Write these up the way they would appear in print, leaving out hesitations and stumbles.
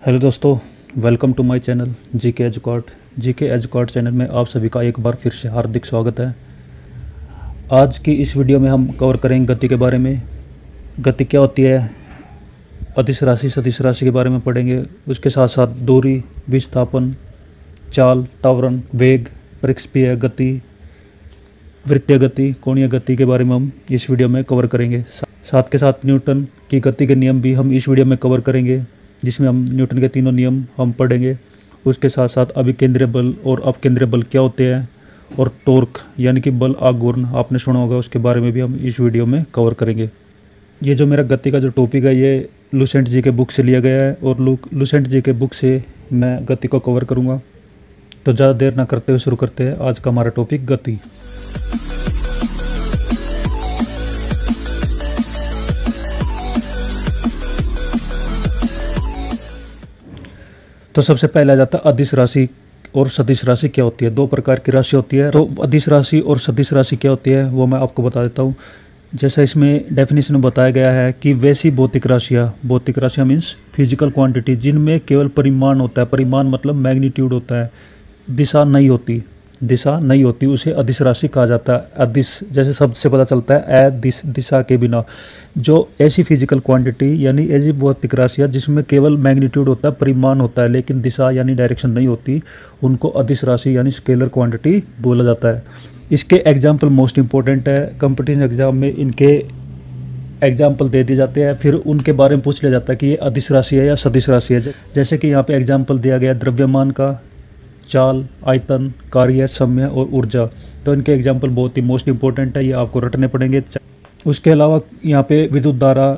Hello दोस्तों, welcome to my channel GK Educot. GK Educot channel में आप सभी का एक बार फिर से हार्दिक स्वागत है। आज की इस वीडियो में हम कवर करेंगे गति के बारे में। गति क्या होती है, अदिश राशि सदिश राशि के बारे में पढ़ेंगे। उसके साथ साथ दूरी, विस्थापन, चाल, त्वरण, वेग, परिक्षेपीय गति, वृत्तीय गति, कोणीय गति के बारे में हम इस वीडियो में कवर करेंगे। साथ के साथ न्यूटन की गति के नियम भी हम इस वीडियो में कवर करेंगे, जिसमें हम न्यूटन के तीनों नियम हम पढ़ेंगे। उसके साथ साथ अभिकेंद्रीय बल और अपकेंद्रीय बल क्या होते हैं, और टॉर्क यानी कि बल आघूर्ण आपने सुना होगा, उसके बारे में भी हम इस वीडियो में कवर करेंगे। ये जो मेरा गति का जो टॉपिक है, ये लुसेंट जी के बुक से लिया गया है और लुसेंट जी के बुक से मैं गति को कवर करूँगा। तो ज़्यादा देर ना करते हुए शुरू करते हैं आज का हमारा टॉपिक गति। तो सबसे पहले आ जाता है अदिश राशि और सदिश राशि क्या होती है। दो प्रकार की राशि होती है। तो अदिश राशि और सदिश राशि क्या होती है वो मैं आपको बता देता हूँ। जैसा इसमें डेफिनेशन में बताया गया है कि वैसी भौतिक राशियाँ मीन्स फिजिकल क्वांटिटी जिनमें केवल परिमाण होता है। परिमाण मतलब मैग्नीट्यूड होता है, दिशा नहीं होती, उसे अदिश राशि कहा जाता है। अदिश जैसे शब्द से पता चलता है, अदिश दिशा के बिना। जो ऐसी फिजिकल क्वांटिटी यानी ऐसी भौतिक राशियाँ जिसमें केवल मैग्नीट्यूड होता है, परिमाण होता है, लेकिन दिशा यानी डायरेक्शन नहीं होती, उनको अदिश राशि यानी स्केलर क्वांटिटी बोला जाता है। इसके एग्जाम्पल मोस्ट इंपॉर्टेंट है। कंपटीशन एग्जाम में इनके एग्जाम्पल दे दिए जाते हैं, फिर उनके बारे में पूछ लिया जाता है कि ये अदिश राशि है या सदिश राशि है। जैसे कि यहाँ पे एग्जाम्पल दिया गया द्रव्यमान का, चाल, आयतन, कार्य, समय और ऊर्जा। तो इनके एग्जाम्पल बहुत ही मोस्ट इंपॉर्टेंट है, ये आपको रटने पड़ेंगे। उसके अलावा यहाँ पे विद्युत धारा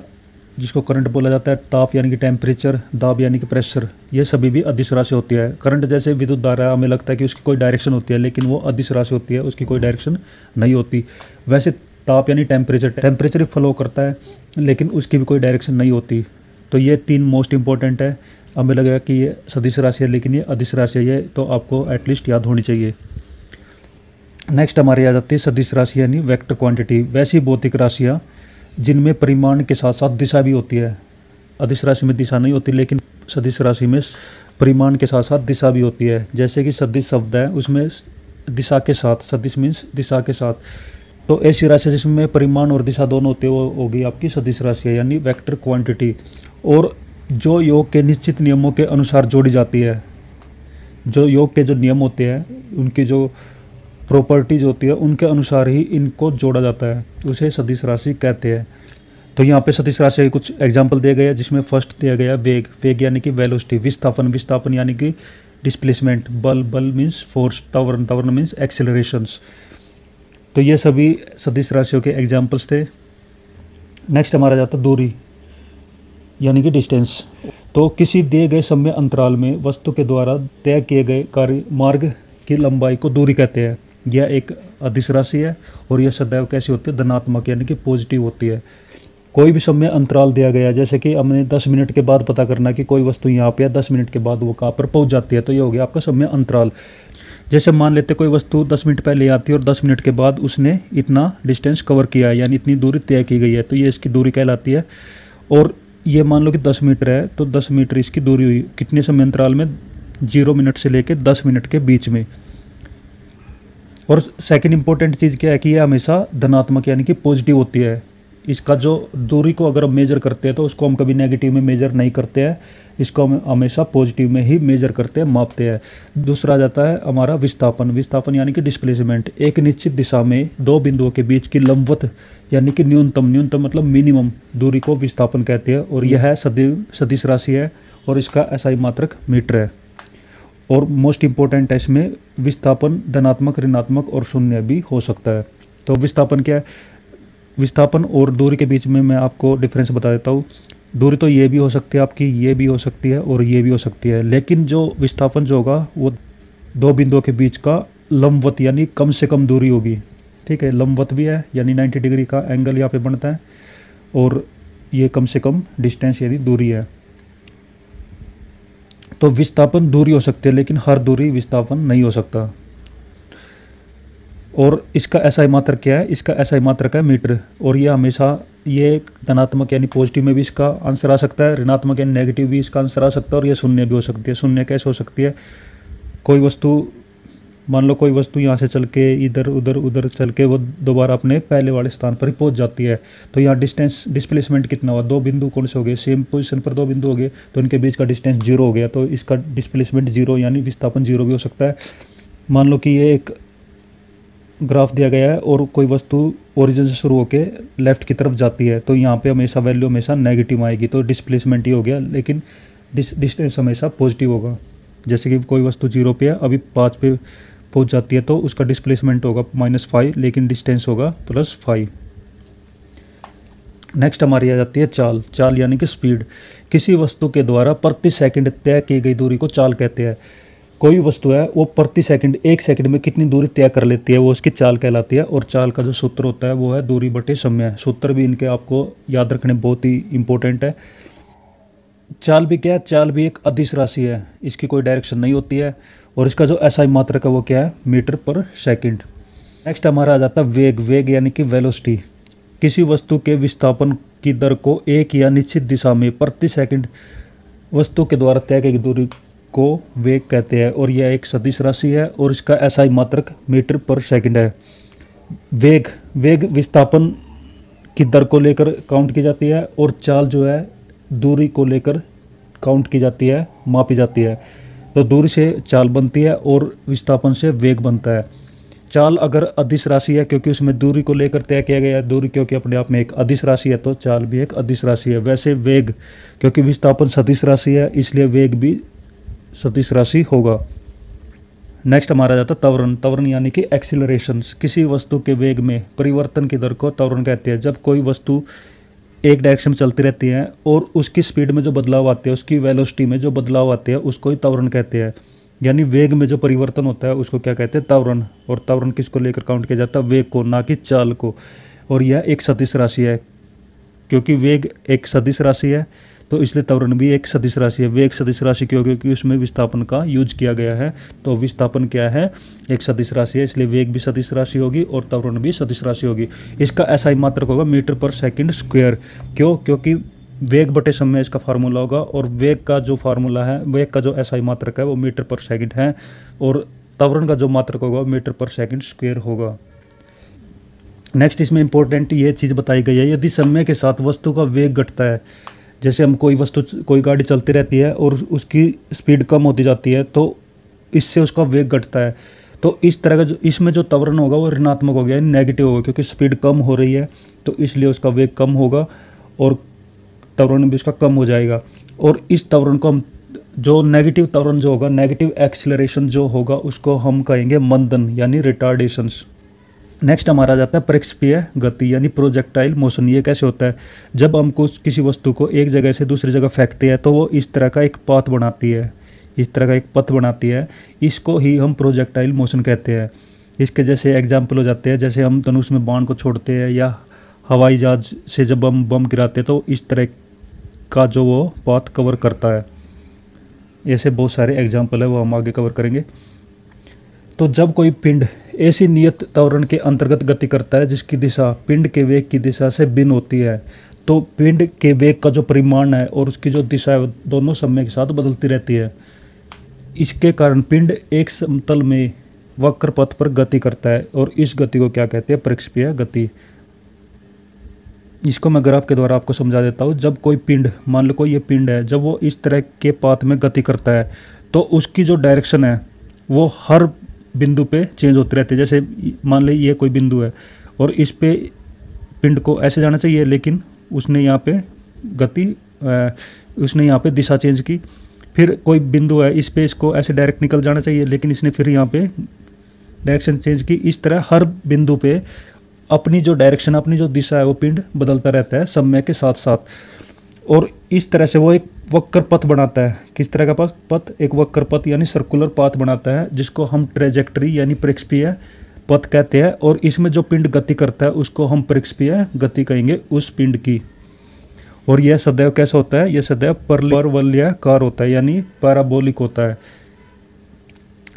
जिसको करंट बोला जाता है, ताप यानी कि टेम्परेचर, दाब यानी कि प्रेशर, ये सभी भी अदिश राशि होती है। करंट जैसे विद्युत धारा हमें लगता है कि उसकी कोई डायरेक्शन होती है, लेकिन वो अदिश राशि होती है, उसकी कोई डायरेक्शन नहीं होती। वैसे ताप यानी टेम्परेचर ही फ्लो करता है, लेकिन उसकी भी कोई डायरेक्शन नहीं होती। तो ये तीन मोस्ट इंपॉर्टेंट है। हमें लगेगा कि ये सदिश राशि है, लेकिन ये अदिश राशि है, ये तो आपको एटलीस्ट याद होनी चाहिए। नेक्स्ट हमारी आ जाती है सदिश राशि यानी वेक्टर क्वांटिटी। वैसी भौतिक राशियाँ जिनमें परिमाण के साथ साथ दिशा भी होती है। अदिश राशि में दिशा नहीं होती, लेकिन सदिश राशि में परिमाण के साथ साथ दिशा भी होती है। जैसे कि सदिश शब्द है, उसमें दिशा के साथ, सदिश मीन्स दिशा के साथ। तो ऐसी राशि जिसमें परिमाण और दिशा दोनों होते हैं, वो होगी आपकी सदिश राशि यानी वेक्टर क्वांटिटी। और जो योग के निश्चित नियमों के अनुसार जोड़ी जाती है, जो योग के जो नियम होते हैं, उनकी जो प्रॉपर्टीज होती है, उनके अनुसार ही इनको जोड़ा जाता है, उसे सदिश राशि कहते हैं। तो यहाँ पे सदिश राशि के कुछ एग्जाम्पल दिए गए हैं, जिसमें फर्स्ट दिया गया वेग यानी कि वेलोसिटी, विस्थापन यानी कि डिस्प्लेसमेंट, बल मीन्स फोर्स, त्वरण मीन्स एक्सेलरेशंस। तो ये सभी सदिश राशियों के एग्जाम्पल्स थे। नेक्स्ट हमारा जाता है दूरी यानी कि डिस्टेंस। तो किसी दिए गए समय अंतराल में वस्तु के द्वारा तय किए गए कार्य मार्ग की लंबाई को दूरी कहते हैं। यह एक अदिश राशि है और यह सदैव कैसी होती है, धनात्मक यानी कि पॉजिटिव होती है। कोई भी समय अंतराल दिया गया है, जैसे कि हमने 10 मिनट के बाद पता करना कि कोई वस्तु यहाँ पे है, 10 मिनट के बाद वो कहाँ पर पहुँच जाती है, तो ये हो गया आपका समय अंतराल। जैसे मान लेते कोई वस्तु 10 मिनट पहले आती है और 10 मिनट के बाद उसने इतना डिस्टेंस कवर किया है, यानी इतनी दूरी तय की गई है, तो ये इसकी दूरी कहलाती है। और ये मान लो कि 10 मीटर है, तो 10 मीटर इसकी दूरी हुई कितने समय अंतराल में, 0 मिनट से लेकर 10 मिनट के बीच में। और सेकंड इंपॉर्टेंट चीज़ क्या है कि ये हमेशा धनात्मक यानी कि पॉजिटिव होती है। इसका जो दूरी को अगर हम मेजर करते हैं, तो उसको हम कभी नेगेटिव में मेजर नहीं करते हैं, इसको हम हमेशा पॉजिटिव में ही मेजर करते हैं, मापते हैं। दूसरा आ जाता है हमारा विस्थापन यानी कि डिस्प्लेसमेंट। एक निश्चित दिशा में दो बिंदुओं के बीच की लंबवत यानी कि न्यूनतम मतलब मिनिमम दूरी को विस्थापन कहते हैं। और यह सदिश राशि है और इसका SI मात्रक मीटर है। और मोस्ट इंपॉर्टेंट है इसमें विस्थापन धनात्मक, ऋणात्मक और शून्य भी हो सकता है। तो विस्थापन क्या है, विस्थापन और दूरी के बीच में मैं आपको डिफरेंस बता देता हूँ। दूरी तो ये भी हो सकती है आपकी, ये भी हो सकती है और ये भी हो सकती है, लेकिन जो विस्थापन जो होगा वो दो बिंदुओं के बीच का लंबवत यानी कम से कम दूरी होगी। ठीक है, लंबवत भी है यानी 90 डिग्री का एंगल यहाँ पे बनता है, और ये कम से कम डिस्टेंस यानी दूरी है। तो विस्थापन दूरी हो सकती है, लेकिन हर दूरी विस्थापन नहीं हो सकता। और इसका एसआई मात्रक क्या है, इसका एसआई मात्रक है मीटर। और ये हमेशा ये धनात्मक यानी पॉजिटिव में भी इसका आंसर आ सकता है, ऋणात्मक यानी नेगेटिव भी इसका आंसर आ सकता है, और ये शून्य भी हो सकती है। शून्य कैसे हो सकती है, कोई वस्तु मान लो कोई वस्तु यहाँ से चल के इधर उधर उधर चल के वो दोबारा अपने पहले वाले स्थान पर ही पहुँच जाती है, तो यहाँ डिस्टेंस डिस्प्लेसमेंट कितना हुआ, दो बिंदु कौन से हो गए, सेम पोजीशन पर दो बिंदु हो गए, तो इनके बीच का डिस्टेंस जीरो हो गया, तो इसका डिस्प्लेसमेंट जीरो यानी विस्थापन जीरो भी हो सकता है। मान लो कि ये एक ग्राफ दिया गया है और कोई वस्तु ओरिजिन से शुरू होकर लेफ्ट की तरफ जाती है, तो यहाँ पे हमेशा वैल्यू हमेशा नेगेटिव आएगी, तो डिस्प्लेसमेंट ही हो गया, लेकिन डिस्टेंस हमेशा पॉजिटिव होगा। जैसे कि कोई वस्तु 0 पे है, अभी 5 पे पहुँच जाती है, तो उसका डिस्प्लेसमेंट होगा -5, लेकिन डिस्टेंस होगा +5। नेक्स्ट हमारी आ जाती है चाल। चाल यानी कि स्पीड। किसी वस्तु के द्वारा प्रति सेकंड तय की गई दूरी को चाल कहते हैं। कोई वस्तु है वो प्रति सेकंड 1 सेकंड में कितनी दूरी तय कर लेती है, वो उसकी चाल कहलाती है। और चाल का जो सूत्र होता है वो है दूरी बटे समय। सूत्र भी इनके आपको याद रखने बहुत ही इंपॉर्टेंट है। चाल भी क्या है, चाल भी एक अदिश राशि है, इसकी कोई डायरेक्शन नहीं होती है, और इसका जो एसआई मात्रक है वो क्या है, मीटर पर सेकंड। नेक्स्ट हमारा आ जाता है वेग। वेग यानी कि वेलोसिटी। किसी वस्तु के विस्थापन की दर को एक या निश्चित दिशा में प्रति सेकंड वस्तु के द्वारा तय की दूरी को वेग कहते हैं, और यह एक सदिश राशि है, और इसका एसआई मात्रक मीटर पर सेकंड है। वेग विस्थापन की दर को लेकर काउंट की जाती है, और चाल जो है दूरी को लेकर काउंट की जाती है, मापी जाती है। तो दूरी से चाल बनती है और विस्थापन से वेग बनता है। चाल अगर अदिश राशि है क्योंकि उसमें दूरी को लेकर तय किया गया है, दूरी क्योंकि अपने आप में एक अदिश राशि है, तो चाल भी एक अदिश राशि है। वैसे वेग क्योंकि विस्थापन सदिश राशि है, इसलिए वेग भी सदिश राशि होगा। नेक्स्ट हमारा जाता है त्वरण। त्वरण यानी कि एक्सीलरेशन। किसी वस्तु के वेग में परिवर्तन की दर को त्वरण कहते हैं। जब कोई वस्तु एक डायरेक्शन में चलती रहती है और उसकी स्पीड में जो बदलाव आते हैं, उसकी वेलोसिटी में जो बदलाव आते हैं, उसको ही त्वरण कहते हैं। यानी वेग में जो परिवर्तन होता है उसको क्या कहते हैं, त्वरण। और त्वरण किसको लेकर काउंट किया जाता है, वेग को, ना कि चाल को। और यह एक सदिश राशि है। क्योंकि वेग एक सदिश राशि है तो इसलिए त्वरण भी एक सदिश राशि है। वेग सदिश राशि क्यों, क्योंकि उसमें विस्थापन का यूज किया गया है। तो विस्थापन क्या है, एक सदिश राशि है, इसलिए वेग भी सदिश राशि होगी और त्वरण भी सदिश राशि होगी। इसका एसआई मात्रक होगा मीटर पर सेकंड स्क्वायर। क्यों, क्योंकि वेग बटे समय इसका फार्मूला होगा, और वेग का जो फार्मूला है, वेग का जो एसआई मात्रक है वो मीटर पर सेकंड है, और त्वरण का जो मात्रक होगा वो मीटर पर सेकंड स्क्वायर होगा। नेक्स्ट इसमें इंपॉर्टेंट ये चीज़ बताई गई है, यदि समय के साथ वस्तु का वेग घटता है, जैसे हम कोई गाड़ी चलती रहती है और उसकी स्पीड कम होती जाती है, तो इससे उसका वेग घटता है। तो इस तरह का जो इसमें जो त्वरण होगा वो ऋणात्मक हो गया, नेगेटिव होगा, क्योंकि स्पीड कम हो रही है तो इसलिए उसका वेग कम होगा और त्वरण भी उसका कम हो जाएगा। और इस त्वरण को हम जो नेगेटिव त्वरण जो होगा, नेगेटिव एक्सीलरेशन जो होगा, उसको हम कहेंगे मंदन यानी रिटार्डेशंस। नेक्स्ट हमारा जाता है परिक्षेपीय गति यानी प्रोजेक्टाइल मोशन। ये कैसे होता है, जब हम किसी वस्तु को एक जगह से दूसरी जगह फेंकते हैं तो वो इस तरह का एक पाथ बनाती है, इस तरह का एक पथ बनाती है। इसको ही हम प्रोजेक्टाइल मोशन कहते हैं। इसके जैसे एग्जाम्पल हो जाते हैं, जैसे हम धनुष में बाण को छोड़ते हैं या हवाई जहाज से जब हम बम गिराते हैं, तो इस तरह का जो वो पाथ कवर करता है। ऐसे बहुत सारे एग्जाम्पल है, वो हम आगे कवर करेंगे। तो जब कोई पिंड ऐसी नियत त्वरण के अंतर्गत गति करता है जिसकी दिशा पिंड के वेग की दिशा से भिन्न होती है, तो पिंड के वेग का जो परिमाण है और उसकी जो दिशा है दोनों समय के साथ बदलती रहती है। इसके कारण पिंड एक समतल में वक्र पथ पर गति करता है, और इस गति को क्या कहते हैं, परिक्षेपीय गति। इसको मैं ग्राफ के द्वारा आपको समझा देता हूँ। जब कोई पिंड, मान लो कोई ये पिंड है, जब वो इस तरह के पाथ में गति करता है तो उसकी जो डायरेक्शन है वो हर बिंदु पे चेंज होती रहती है। जैसे मान ली ये कोई बिंदु है और इस पे पिंड को ऐसे जाना चाहिए, लेकिन उसने यहाँ पे दिशा चेंज की। फिर कोई बिंदु है, इस पे इसको ऐसे डायरेक्ट निकल जाना चाहिए, लेकिन इसने फिर यहाँ पे डायरेक्शन चेंज की। इस तरह हर बिंदु पे अपनी जो डायरेक्शन, अपनी जो दिशा है वो पिंड बदलता रहता है समय के साथ साथ, और इस तरह से वो एक वक्र पथ बनाता है। किस तरह का पथ, एक वक्र पथ यानी सर्कुलर पाथ बनाता है, जिसको हम ट्रेजेक्टरी यानी परिक्षेपीय पथ कहते हैं। और इसमें जो पिंड गति करता है उसको हम परिक्षेपीय गति कहेंगे उस पिंड की। और यह सदैव कैसा होता है, यह सदैव परवलयाकार होता है यानी पैराबोलिक होता है।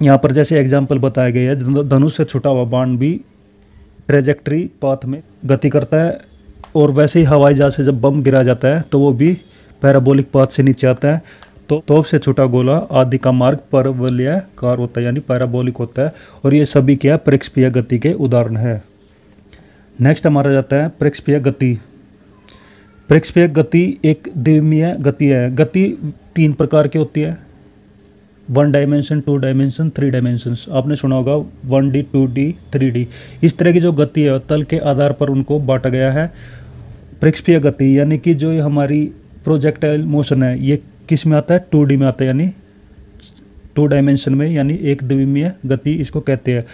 यहाँ पर जैसे एग्जाम्पल बताए गए हैं, धनुष से छुटा हुआ बाण भी ट्रेजेक्ट्री पाथ में गति करता है, और वैसे ही हवाई जहाज से जब बम गिरा जाता है तो वो भी पैराबोलिक पाथ से नीचे आता है। तो तोप से छोटा गोला आदि का मार्ग परवलयाकार होता है, यानी पैराबोलिक होता है, और ये सभी क्या प्रक्षेपीय गति के उदाहरण है। नेक्स्ट हमारा जाता है प्रक्षेपीय गति। प्रक्षेपीय गति एक द्विमीय गति है। गति 3 प्रकार की होती है, 1 डायमेंशन, 2 डायमेंशन, 3 डायमेंशंस। आपने सुना होगा 1D, 2D, 3D। इस तरह की जो गति है तल के आधार पर उनको बांटा गया है। प्रक्षेपीय गति यानी कि जो ये हमारी प्रोजेक्टाइल मोशन है, ये किस में आता है, 2D में आता है, यानी 2 डायमेंशन में, यानी एक द्विमीय गति इसको कहते हैं।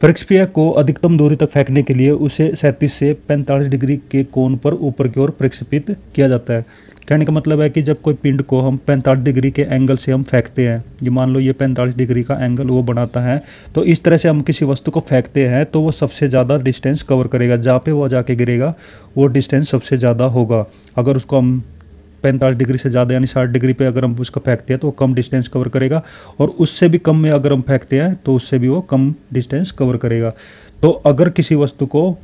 प्रक्षेपीय को अधिकतम दूरी तक फेंकने के लिए उसे 37 से 45 डिग्री के कोण पर ऊपर की ओर प्रक्षेपित किया जाता है। कहने का मतलब है कि जब कोई पिंड को हम 45 डिग्री के एंगल से हम फेंकते हैं, ये मान लो ये 45 डिग्री का एंगल वो बनाता है, तो इस तरह से हम किसी वस्तु को फेंकते हैं तो वो सबसे ज़्यादा डिस्टेंस कवर करेगा, जहाँ पे वो जाके गिरेगा वो डिस्टेंस सबसे ज़्यादा होगा। अगर उसको हम 45 डिग्री से ज़्यादा यानी 60 डिग्री पे अगर हम उसको फेंकते हैं तो वो कम डिस्टेंस कवर करेगा, और उससे भी कम में अगर हम फेंकते हैं तो उससे भी वो कम डिस्टेंस कवर करेगा। तो अगर किसी वस्तु को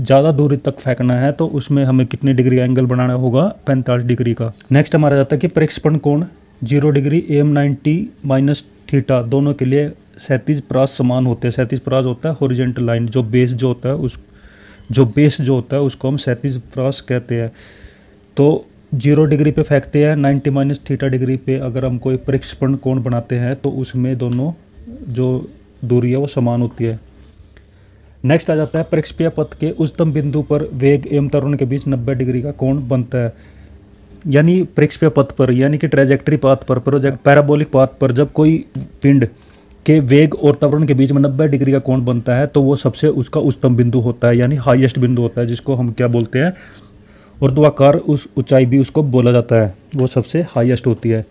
ज़्यादा दूरी तक फेंकना है तो उसमें हमें कितने डिग्री का एंगल बनाना होगा, 45 डिग्री का। नेक्स्ट हमारा जाता है कि प्रक्षेपण कोण 0 डिग्री AM 90 माइनस थीटा दोनों के लिए 37 प्रास समान होते हैं। 37 प्रास होता है हॉरिजॉन्टल लाइन, जो बेस जो होता है उसको हम 37 प्रास कहते हैं। तो 0 डिग्री पे फेंकते हैं, 90 माइनस थीटा डिग्री पे अगर हम कोई प्रक्षेपण कोण बनाते हैं तो उसमें दोनों जो दूरी है वो समान होती है। नेक्स्ट आ जाता है प्रक्षेपीय पथ के उच्चतम बिंदु पर वेग एवं त्वरण के बीच 90 डिग्री का कोण बनता है। यानी प्रक्षेपीय पथ पर, यानी कि ट्रेजेक्ट्री पाथ पर, पैराबोलिक पाथ पर जब कोई पिंड के वेग और त्वरण के बीच में 90 डिग्री का कोण बनता है तो वो सबसे उसका उच्चतम बिंदु होता है, यानी हाईएस्ट बिंदु होता है, जिसको हम क्या बोलते हैं, ऊर्ध्वाधर उस ऊंचाई भी उसको बोला जाता है, वो सबसे हाईएस्ट होती है।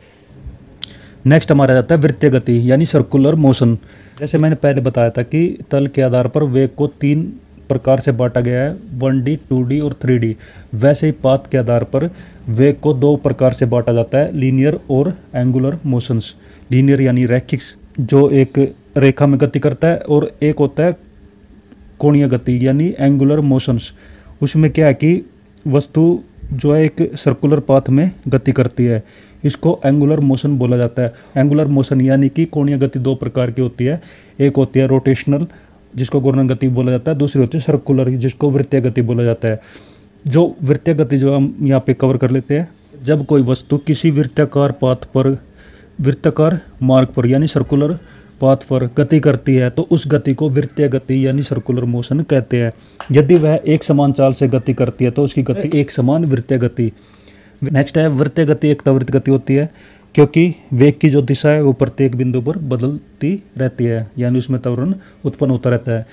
नेक्स्ट हमारा जाता है वृत्तीय गति यानी सर्कुलर मोशन। जैसे मैंने पहले बताया था कि तल के आधार पर वेग को 3 प्रकार से बांटा गया है, 1D, 2D और 3D। वैसे ही पाथ के आधार पर वेग को 2 प्रकार से बांटा जाता है, लीनियर और एंगुलर मोशंस। लीनियर यानी रैखिक, जो एक रेखा में गति करता है, और एक होता है कोणीय गति यानी एंगुलर मोशंस। उसमें क्या है कि वस्तु जो है एक सर्कुलर पाथ में गति करती है, इसको एंगुलर मोशन बोला जाता है। एंगुलर मोशन यानी कि कोणीय गति 2 प्रकार की होती है, एक होती है रोटेशनल जिसको घूर्णन गति बोला जाता है, दूसरी होती है सर्कुलर जिसको वृत्तीय गति बोला जाता है। जो वृत्तीय गति जो हम यहाँ पे कवर कर लेते हैं, जब कोई वस्तु किसी वृत्ताकार पाथ पर, वृत्ताकार मार्ग पर यानी सर्कुलर पाथ पर गति करती है तो उस गति को वृत्तीय गति यानी सर्कुलर मोशन कहते हैं। यदि वह एक समान चाल से गति करती है तो उसकी गति एक समान वृत्तीय गति। नेक्स्ट है वृत्तीय गति एक त्वरित गति होती है, क्योंकि वेग की जो दिशा है वो प्रत्येक बिंदु पर बदलती रहती है, यानी उसमें त्वरण उत्पन्न होता रहता है।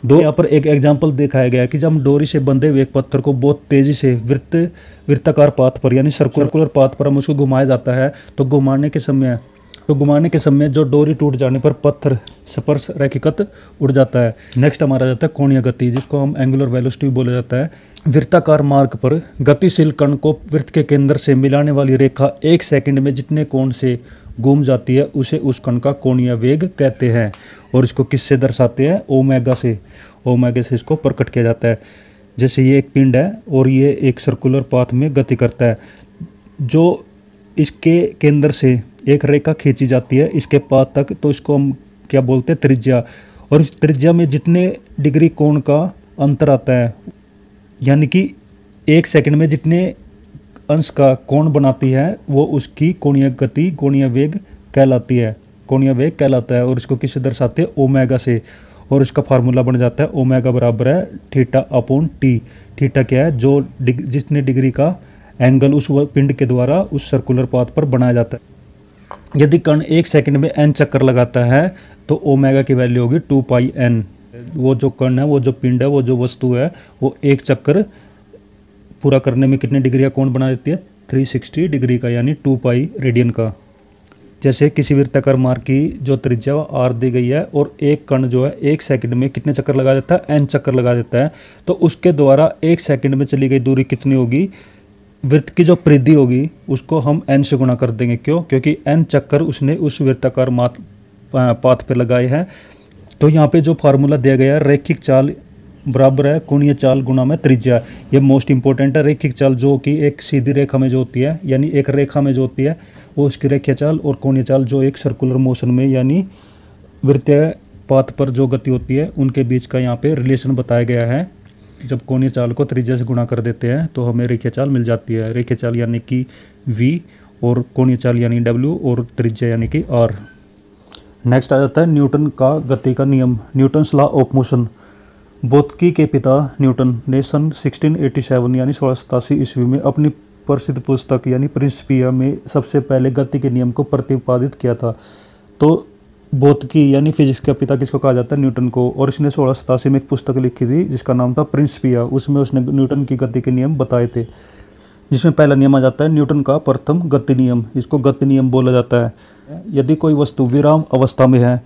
यहाँ पर एक एग्जाम्पल दिखाया गया है कि जब हम डोरी से बंधे हुए एक पत्थर को बहुत तेजी से वृत्ताकार पाथ पर यानी सर्कुलर पाथ पर हम उसको घुमाया जाता है तो घुमाने के समय जो डोरी टूट जाने पर पत्थर स्पर्श रेखागत उड़ जाता है। नेक्स्ट हमारा जाता है कोणीय गति, जिसको हम एंगुलर वेलोसिटी बोला जाता है। वृत्ताकार मार्ग पर गतिशील कण को वृत्त के केंद्र से मिलाने वाली रेखा 1 सेकंड में जितने कोण से घूम जाती है उसे उस कण का कोणीय वेग कहते हैं, और इसको किससे दर्शाते हैं, ओमेगा से। ओमेगा से इसको प्रकट किया जाता है। जैसे ये एक पिंड है और ये एक सर्कुलर पाथ में गति करता है, जो इसके केंद्र से एक रेखा खींची जाती है इसके पाथ तक, तो इसको हम क्या बोलते हैं, त्रिज्या। और इस त्रिज्या में जितने डिग्री कोण का अंतर आता है, यानी कि 1 सेकंड में जितने अंश का कोण बनाती है वो उसकी कोणीय गति, कोणीय वेग कहलाती है, कोणीय वेग कहलाता है। और इसको किससे दर्शाते हैं, ओमेगा से। और इसका फार्मूला बन जाता है ओमेगा बराबर है थीटा अपॉन टी। थीटा क्या है, जो जितने डिग्री का एंगल उस पिंड के द्वारा उस सर्कुलर पाथ पर बनाया जाता है। यदि कण 1 सेकंड में n चक्कर लगाता है तो ओमेगा की वैल्यू होगी 2 पाई n। वो जो कण है, वो जो पिंड है, वो जो वस्तु है, वो 1 चक्कर पूरा करने में कितने डिग्री का कोण बना देती है, 360 डिग्री का, यानी 2 पाई रेडियन का। जैसे किसी वृत्ताकार मार्ग की जो त्रिज्या r दी गई है और एक कण जो है 1 सेकंड में कितने चक्कर लगा देता है, n चक्कर लगा देता है, तो उसके द्वारा 1 सेकंड में चली गई दूरी कितनी होगी, वृत्त की जो परिधि होगी उसको हम n से गुणा कर देंगे। क्यों, क्योंकि n चक्कर उसने उस वृत्ताकार पाथ पे लगाए हैं। तो यहाँ पे जो फार्मूला दिया गया है, रैखिक चाल बराबर है कोणीय चाल गुणा में त्रिज्या। ये मोस्ट इंपॉर्टेंट है। रेखिक चाल जो कि एक सीधी रेखा में जो होती है, यानी एक रेखा में जो होती है वो उसकी रेखीय चाल, और कोणीय चाल जो एक सर्कुलर मोशन में यानी वृत्तीय पाथ पर जो गति होती है उनके बीच का यहाँ पे रिलेशन बताया गया है। जब कोणीय चाल को त्रिज्या से गुणा कर देते हैं तो हमें रेखीय चाल मिल जाती है। रेखीय चाल यानी कि v और कोणीय चाल यानी w और त्रिज्या यानी कि r। नेक्स्ट आ जाता है न्यूटन का गति का नियम, न्यूटन्स लॉ ऑफ मोशन। भौतिकी के पिता न्यूटन ने सन 1687 यानी 1687 ईस्वी में अपनी प्रसिद्ध पुस्तक यानी प्रिंसिपिया में सबसे पहले गति के नियम को प्रतिपादित किया था। तो भौतिकी यानी फिजिक्स का पिता किसको कहा जाता है? न्यूटन को। और इसने 1687 में एक पुस्तक लिखी थी जिसका नाम था प्रिंसिपिया। उसमें उसने न्यूटन की गति के नियम बताए थे, जिसमें पहला नियम आ जाता है न्यूटन का प्रथम गति नियम। इसको गति नियम बोला जाता है। यदि कोई वस्तु विराम अवस्था में है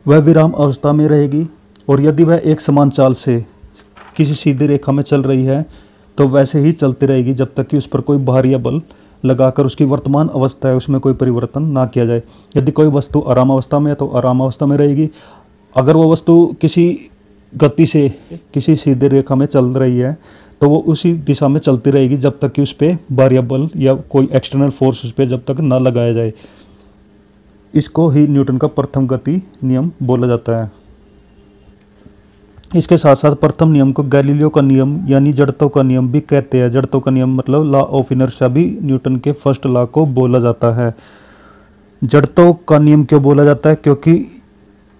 वह विराम अवस्था में रहेगी, और यदि वह एक समान चाल से किसी सीधी रेखा में चल रही है तो वैसे ही चलती रहेगी जब तक कि उस पर कोई भार या बल लगाकर उसकी वर्तमान अवस्था है उसमें कोई परिवर्तन ना किया जाए। यदि कोई वस्तु आराम अवस्था में है तो आराम अवस्था में रहेगी। अगर वो वस्तु किसी गति से किसी सीधी रेखा में चल रही है तो वो उसी दिशा में चलती रहेगी जब तक कि उस पर भार या बल या कोई एक्सटर्नल फोर्स उस पर जब तक ना लगाया जाए। इसको ही न्यूटन का प्रथम गति नियम बोला जाता है। इसके साथ साथ प्रथम नियम को गैलीलियो का नियम यानी जड़त्व का नियम भी कहते हैं। जड़त्व का नियम मतलब लॉ ऑफ इनर्शिया भी न्यूटन के फर्स्ट लॉ को बोला जाता है। जड़त्व का नियम क्यों बोला जाता है? क्योंकि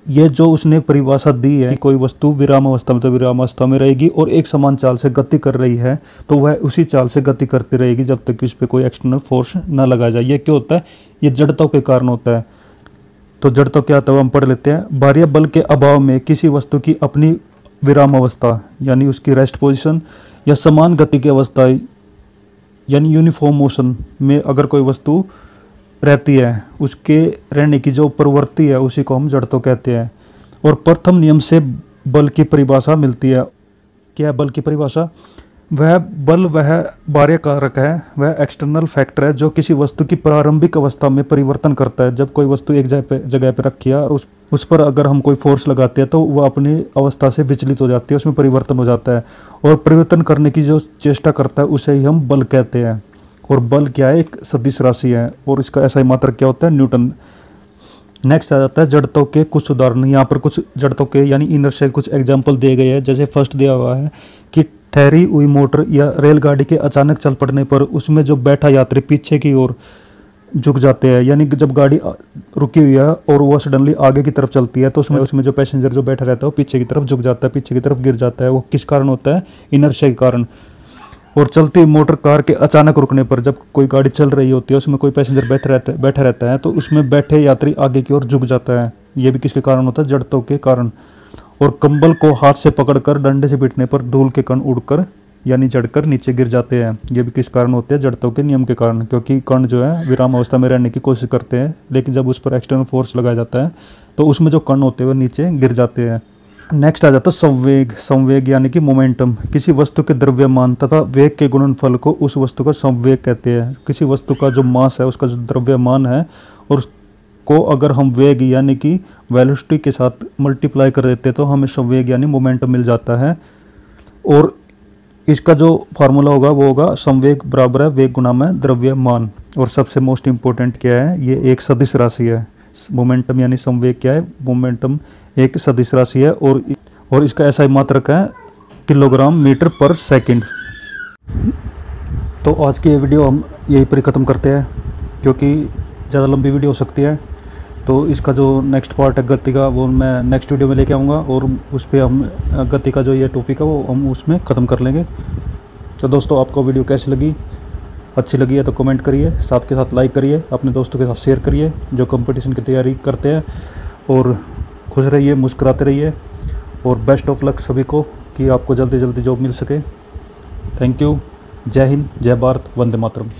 ये जो उसने परिभाषा दी है कि कोई वस्तु विराम अवस्था में तो विराम अवस्था में रहेगी और एक समान चाल से गति कर रही है तो वह उसी चाल से गति करती रहेगी जब तक कि उस पर कोई एक्सटर्नल फोर्स ना लगाया जाए। ये क्यों होता है? ये जड़त्व के कारण होता है। तो जड़त्व क्या होता है हम पढ़ लेते हैं। भारी बल के अभाव में किसी वस्तु की अपनी विराम अवस्था यानी उसकी रेस्ट पोजीशन या समान गति की अवस्था यानी यूनिफॉर्म मोशन में अगर कोई वस्तु रहती है उसके रहने की जो प्रवृत्ति है उसी को हम जड़त्व कहते हैं। और प्रथम नियम से बल की परिभाषा मिलती है। क्या है बल की परिभाषा? वह बल वह बाह्य कारक है, वह एक्सटर्नल फैक्टर है जो किसी वस्तु की प्रारंभिक अवस्था में परिवर्तन करता है। जब कोई वस्तु एक जगह पे रखी है और उस पर अगर हम कोई फोर्स लगाते हैं तो वह अपनी अवस्था से विचलित हो जाती है, उसमें परिवर्तन हो जाता है। और परिवर्तन करने की जो चेष्टा करता है उसे ही हम बल कहते हैं। और बल क्या है? एक सदिश राशि है और इसका ऐसा ही मात्रक क्या होता है? न्यूटन। नेक्स्ट आ जाता है जड़त्व के कुछ उदाहरण। यहाँ पर कुछ जड़त्व के यानी इनर्शिया कुछ एग्जाम्पल दिए गए हैं। जैसे फर्स्ट दिया हुआ है कि ठहरी हुई मोटर या रेलगाड़ी के अचानक चल पड़ने पर उसमें जो बैठा यात्री पीछे की ओर झुक जाते हैं। यानी जब गाड़ी रुकी हुई है और वो सडनली आगे की तरफ चलती है तो उसमें जो पैसेंजर जो बैठा रहता है वो पीछे की तरफ झुक जाता है, पीछे की तरफ गिर जाता है। वो किस कारण होता है? इनर्शिया के कारण। और चलती मोटर कार के अचानक रुकने पर जब कोई गाड़ी चल रही होती है उसमें कोई पैसेंजर बैठा रहता है तो उसमें बैठे यात्री आगे की ओर झुक जाता है। ये भी किसके कारण होता है? जड़त्व के कारण। और कंबल को हाथ से पकड़कर डंडे से पीटने पर धूल के कण उड़कर यानी जड़कर नीचे गिर जाते हैं। ये भी किस कारण होते हैं? जड़त्व के नियम के कारण। क्योंकि कण जो है विराम अवस्था में रहने की कोशिश करते हैं लेकिन जब उस पर एक्सटर्नल फोर्स लगाया जाता है तो उसमें जो कण होते हैं वो नीचे गिर जाते हैं। नेक्स्ट आ जाता है संवेग। संवेग यानी कि मोमेंटम। किसी वस्तु के द्रव्यमान तथा वेग के गुणनफल को उस वस्तु का संवेग कहते हैं। किसी वस्तु का जो मास है उसका जो द्रव्यमान है और को अगर हम वेग यानी कि वेलोसिटी के साथ मल्टीप्लाई कर देते हैं तो हमें संवेग यानी मोमेंटम मिल जाता है। और इसका जो फार्मूला होगा वो होगा संवेग बराबर है वेग गुणा में द्रव्यमान। और सबसे मोस्ट इम्पोर्टेंट क्या है? ये एक सदिश राशि है। मोमेंटम यानी संवेग क्या है? मोमेंटम एक सदिश राशि है और इसका ऐसा ही मात्रक है किलोग्राम मीटर पर सेकंड। तो आज की ये वीडियो हम यहीं पर ख़त्म करते हैं क्योंकि ज़्यादा लंबी वीडियो हो सकती है। तो इसका जो नेक्स्ट पार्ट है गति का वो मैं नेक्स्ट वीडियो में लेके आऊँगा और उस पर हम गति का जो ये टॉपिक है वो हम उसमें ख़त्म कर लेंगे। तो दोस्तों आपको वीडियो कैसी लगी? अच्छी लगी है तो कमेंट करिए, साथ के साथ लाइक करिए, अपने दोस्तों के साथ शेयर करिए जो कंपटीशन की तैयारी करते हैं। और खुश रहिए, मुस्कुराते रहिए और बेस्ट ऑफ लक सभी को कि आपको जल्दी जल्दी जॉब मिल सके। Thank you. जय हिंद, जय भारत, वंदे मातरम।